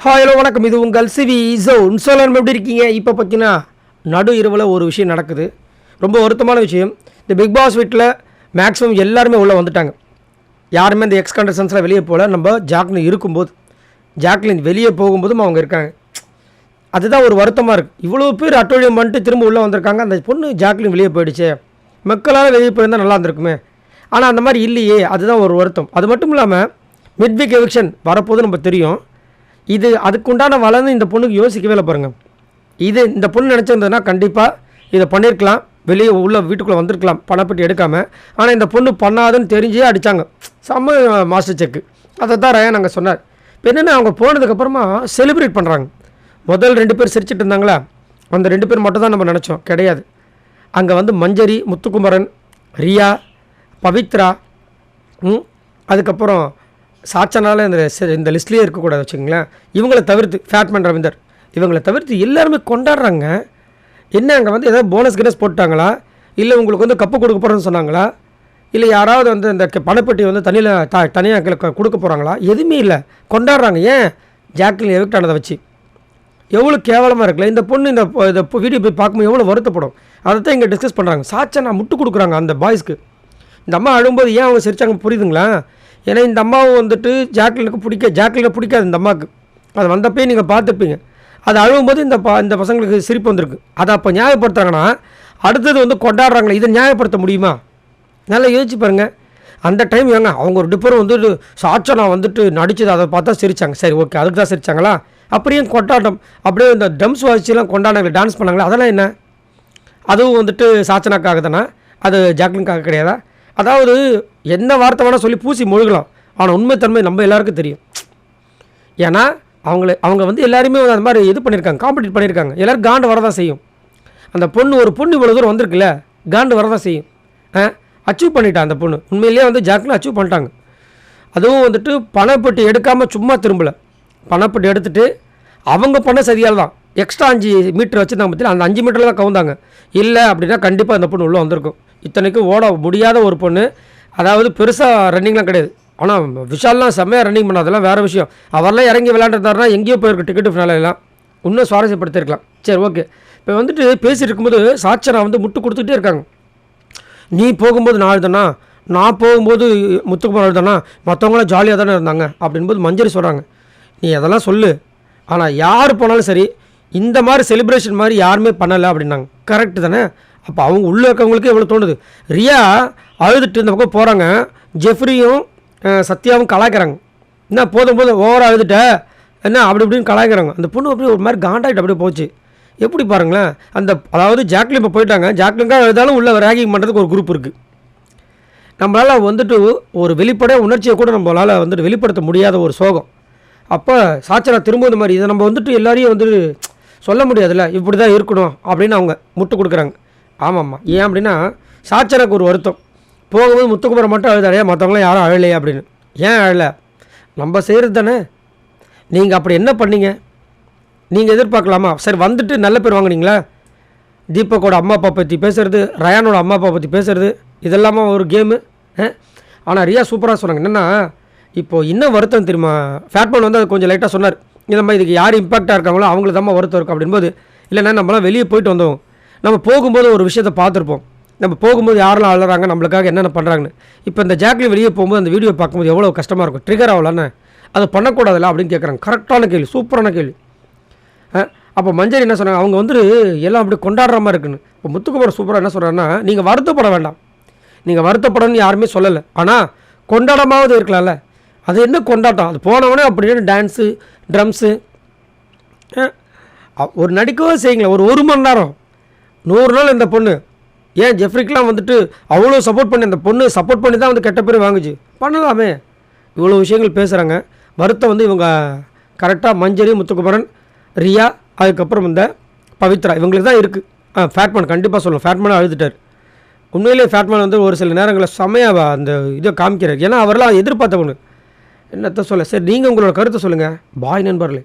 Hello வணக்கம். இது உங்கள் சிவி ஜோன். சொல்லணும் எப்படி இருக்கீங்க? இப்போ பார்த்தீங்கன்னா நடு இரவில் ஒரு விஷயம் நடக்குது, ரொம்ப வருத்தமான விஷயம். இந்த பிக் பாஸ் வீட்டில் மேக்ஸிமம் எல்லாருமே உள்ளே வந்துட்டாங்க. யாருமே இந்த எக்ஸ் கண்டஸ்டன்ஸ்லாம் வெளியே போகல. நம்ம ஜாக்லின் வெளியே போகும்போதும் அவங்க இருக்காங்க. அதுதான் ஒரு வருத்தமாக இருக்குது. இவ்வளோ பேர் அட்டோழியம் பண்ணிட்டு திரும்ப உள்ளே வந்திருக்காங்க. அந்த பொண்ணு ஜாக்லின் வெளியே போயிடுச்சு, மக்களால் வெளியே போயிருந்தால் நல்லா இருந்திருக்குமே. ஆனால் அந்த மாதிரி இல்லையே, அதுதான் ஒரு வருத்தம். அது மட்டும் இல்லாமல் மிட்வீக் எவிக்ஷன் வரப்போது நம்ம தெரியும். இது அதுக்குண்டான வளர்ந்து இந்த பொண்ணுக்கு யோசிக்கவே இல்லை பாருங்கள். இந்த பொண்ணு நினச்சிருந்ததுன்னா கண்டிப்பாக இதை பண்ணியிருக்கலாம், வெளியே உள்ள வீட்டுக்குள்ளே வந்திருக்கலாம் பணப்பட்டி எடுக்காமல். ஆனால் இந்த பொண்ணு பண்ணாதுன்னு தெரிஞ்சே அடித்தாங்க. செம்ம மாஸ்டர் செக்கு. அதை தான் ரயா நாங்கள் சொன்னார். இப்போ என்னென்னா அவங்க போனதுக்கப்புறமா செலிப்ரேட் பண்ணுறாங்க. முதல் 2 பேர் சிரிச்சிட்டு இருந்தாங்களா, அந்த 2 பேர் மட்டும் தான் நம்ம நினச்சோம். கிடையாது. அங்கே மஞ்சரி, முத்துக்குமரன், ரியா, பவித்ரா, அதுக்கப்புறம் சாட்சனால இந்த லிஸ்ட்லேயே இருக்கக்கூடாது வச்சுக்கோங்களேன். இவங்களை தவிர்த்து ஃபேட்மேன் ரவீந்தர், இவங்களை தவிர்த்து எல்லாருமே கொண்டாடுறாங்க. என்ன அங்கே ஏதாவது போனஸ் கினஸ் போட்டாங்களா, இல்லை உங்களுக்கு கப்பு கொடுக்க போகிறேன்னு சொன்னாங்களா, இல்லை யாராவது இந்த பணப்பெட்டி தனியாக கொடுக்க போகிறாங்களா? எதுவுமே இல்லை, கொண்டாடுறாங்க. ஏன்? ஜாக்லின் எவிக்ட் ஆனதை வச்சு. எவ்வளோ கேவலமாக இருக்குல்ல. இந்த பொண்ணு இந்த வீடியோ போய் பார்க்கும்போது எவ்வளோ வருத்தப்படும். அதை தான் இங்கே டிஸ்கஸ் பண்ணுறாங்க. சாட்சனா முட்டு கொடுக்குறாங்க அந்த பாய்ஸ்க்கு. இந்த அம்மா அழும்போது ஏன் அவங்க சிரிச்சாங்க புரியுதுங்களா? ஏன்னா இந்த அம்மாவும் ஜாக்லினுக்கு பிடிக்காது இந்த அம்மாவுக்கு. அது வந்தப்பே நீங்கள் பார்த்துப்பீங்க. அது அழுவும்போது இந்த பசங்களுக்கு சிரிப்பு வந்திருக்கு. அதை அப்போ நியாயப்படுத்துகிறாங்கன்னா அடுத்தது கொண்டாடுறாங்களே, இதை நியாயப்படுத்த முடியுமா? நல்லா யோசிச்சு பாருங்கள். அந்த டைம் அவங்க 2 பேரும் சாட்சனா நடிச்சது அதை பார்த்தா சிரித்தாங்க. சரி, ஓகே, அதுக்கு தான் சிரித்தாங்களா? அப்படியே கொண்டாட்டம், அப்படியே இந்த ட்ரம்ஸ் வாசிச்சுலாம் கொண்டாடாங்களே, டான்ஸ் பண்ணாங்களே, அதெல்லாம் என்ன? அதுவும் சாட்சனாக்காக தானே, அது ஜாக்லினுக்காக கிடையாதா? அதாவது என்ன வார்த்தை வேணால் சொல்லி பூசி மொழிகலாம், ஆனால் உண்மைத்தன்மை நம்ம எல்லாருக்கும் தெரியும். ஏன்னா அவங்க எல்லாருமே அந்த மாதிரி இது பண்ணியிருக்காங்க, காம்படிட் பண்ணியிருக்காங்க. எல்லோரும் காண்டு வரதான் செய்யும். அந்த ஒரு பொண்ணு இவ்வளோ தூரம் வந்திருக்குல்ல, காண்டு வரதான் செய்யும். அச்சீவ் பண்ணிட்டான் அந்த பொண்ணு. உண்மையிலேயே ஜாக்லின் அச்சீவ் பண்ணிட்டாங்க. அதுவும் பணப்பட்டி எடுக்காமல் சும்மா திரும்பலை. பணப்பட்டி எடுத்துகிட்டு அவங்க பண்ண சரியால் தான் எக்ஸ்ட்ரா 5 மீட்டர் வச்சுருந்தாங்க. பற்றி அந்த 5 மீட்டரில் தான் கவுந்தாங்க. இல்லை அப்படின்னா கண்டிப்பாக அந்த பொண்ணு உள்ளே வந்திருக்கும். இத்தனைக்கும் ஓட முடியாத ஒரு பொண்ணு. அதாவது பெருசாக ரன்னிங்லாம் கிடையாது. ஆனால் விஷால்லாம் செம்மையாக ரன்னிங் பண்ணாதெல்லாம் வேறு விஷயம். அவரெல்லாம் இறங்கி விளையாண்டுருந்தாருன்னா எங்கேயோ போயிருக்கு டிக்கெட்டு ஃபினாலெல்லாம். இன்னும் சுவாரஸ்யப்படுத்திருக்கலாம். சரி, ஓகே. இப்போ பேசிட்டு இருக்கும்போது சாட்சனா முட்டு கொடுத்துட்டே இருக்காங்க. நீ போகும்போது நான் எழுதுனா, நான் போகும்போது முத்துக்குமார் எழுதுனா, மற்றவங்களாம் ஜாலியாக தானே இருந்தாங்க அப்படின்போது மஞ்சரி சொல்கிறாங்க. நீ அதெல்லாம் சொல்லு, ஆனால் யார் போனாலும் சரி இந்த மாதிரி செலிப்ரேஷன் மாதிரி யாருமே பண்ணலை அப்படின்னாங்க. கரெக்டு தானே? அப்போ அவங்க உள்ளே இருக்கவங்களுக்கு எவ்வளோ தோணுது. ரியா அழுதுட்டு இந்த பக்கம் போகிறாங்க. ஜெஃப்ரியும் சத்யாவும் கலாய்க்கிறாங்க. என்ன போதும் ஓவராக அழுதுட்ட என்ன அப்படி இப்படின்னு கலாய்க்கிறாங்க. அந்த பொண்ணு அப்படியே ஒரு மாதிரி காண்டாக்ட் அப்படியே போச்சு. எப்படி பாருங்களேன். அதாவது ஜாக்லின் இப்போ போயிட்டாங்க. ஜாக்லின்காக எழுதாலும் உள்ள ரேகிங் பண்ணுறதுக்கு ஒரு குரூப் இருக்குது. நம்மளால் ஒரு வெளிப்படையாக உணர்ச்சியை கூட நம்மளால் வெளிப்படுத்த முடியாத ஒரு சோகம். அப்போ சாட்சனா திரும்ப இந்த மாதிரி இதை நம்ம எல்லாரையும் சொல்ல முடியாதுல்ல, இப்படி தான் இருக்கணும் அப்படின்னு அவங்க முட்டு கொடுக்குறாங்க. ஆமாம்மா. ஏன் அப்படின்னா சாட்சனாக்கு ஒரு வருத்தம். போகும்போது முத்துக்குமரன் மட்டும் அழுதாலையா, மற்றவங்களாம் யாரும் அழலையே அப்படின்னு. ஏன் அழலை? நம்ம செய்கிறது தானே. நீங்கள் அப்படி என்ன பண்ணீங்க? நீங்கள் எதிர்பார்க்கலாமா? சரி, நல்ல பேர் வாங்கினீங்களா? தீபக்கோட அம்மா அப்பா பற்றி பேசுகிறது, ரயானோட அம்மா அப்பா பற்றி பேசுகிறது, இதெல்லாமா ஒரு கேமு? ஆனால் ரியா சூப்பராக சொன்னாங்க. என்னென்னா இப்போது இன்னும் வருத்தம் தெரியுமா? ஃபேட்மேன் அது கொஞ்சம் லைட்டாக சொன்னார். இந்த மாதிரி இதுக்கு யார் இம்பாக்டாக இருக்காங்களோ அவங்களுக்கு தான் வருத்தம் இருக்கும் அப்படின்போது, இல்லைன்னா நம்மளாம் வெளியே போயிட்டு வந்தோம், நம்ம போகும்போது ஒரு விஷயத்தை பார்த்துருப்போம். நம்ம போகும்போது யாரெல்லாம் அழுறாங்க, நம்மளுக்காக என்னென்ன பண்ணுறாங்கன்னு. இப்போ இந்த ஜாக்லின் வெளியே போகும்போது அந்த வீடியோ பார்க்கும்போது எவ்வளோ கஷ்டமாக இருக்கும். ட்ரிகர் ஆகலான்னு அதை பண்ணக்கூடாதுல்ல அப்படின்னு கேட்குறாங்க. கரெக்டான கேள்வி, சூப்பரான கேள்வி. அப்போ மஞ்சரி என்ன சொன்னாங்க, அவங்க எல்லாம் அப்படி கொண்டாடுற மாதிரி இருக்குன்னு. இப்போ முத்துக்குமரன் சூப்பராக என்ன சொல்கிறாருன்னா, நீங்கள் வருத்தப்பட வேண்டாம், நீங்கள் வருத்தப்படணும்னு யாருமே சொல்லலை, ஆனால் கொண்டாடமாவது இருக்கலாம்ல. அது என்ன கொண்டாட்டம்? அது போனவொடனே அப்படின்னு டான்ஸு, ட்ரம்ஸு, ஒரு நடிக்கவே செய்யுங்களேன். ஒரு மணி நேரம் 100 நாள் இந்த பொண்ணு ஏன் ஜெஃப்ரிக்கெலாம் அவ்வளோ சப்போர்ட் பண்ணி, அந்த பொண்ணு சப்போர்ட் பண்ணி தான் கெட்ட பேர் வாங்குச்சு. பண்ணலாமே. இவ்வளோ விஷயங்கள் பேசுகிறாங்க. வருத்தம் இவங்க கரெக்டாக மஞ்சரி, முத்துக்குமரன், ரியா, அதுக்கப்புறம் இந்த பவித்ரா, இவங்களுக்கு தான் இருக்குது. ஃபேட்மேன் கண்டிப்பாக சொல்லணும். ஃபேட்மேனாக அழுதுட்டார். உண்மையிலேயே ஃபேட்மேன் ஒரு சில நேரங்களில் செம்மையாக அந்த இதை காமிக்கிறார். ஏன்னா அவரெல்லாம் எதிர்பார்த்த பொண்ணு. என்னத்த சொல்ல. சரி, நீங்கள் உங்களோட கருத்தை சொல்லுங்கள். பாய் நண்பர்களே.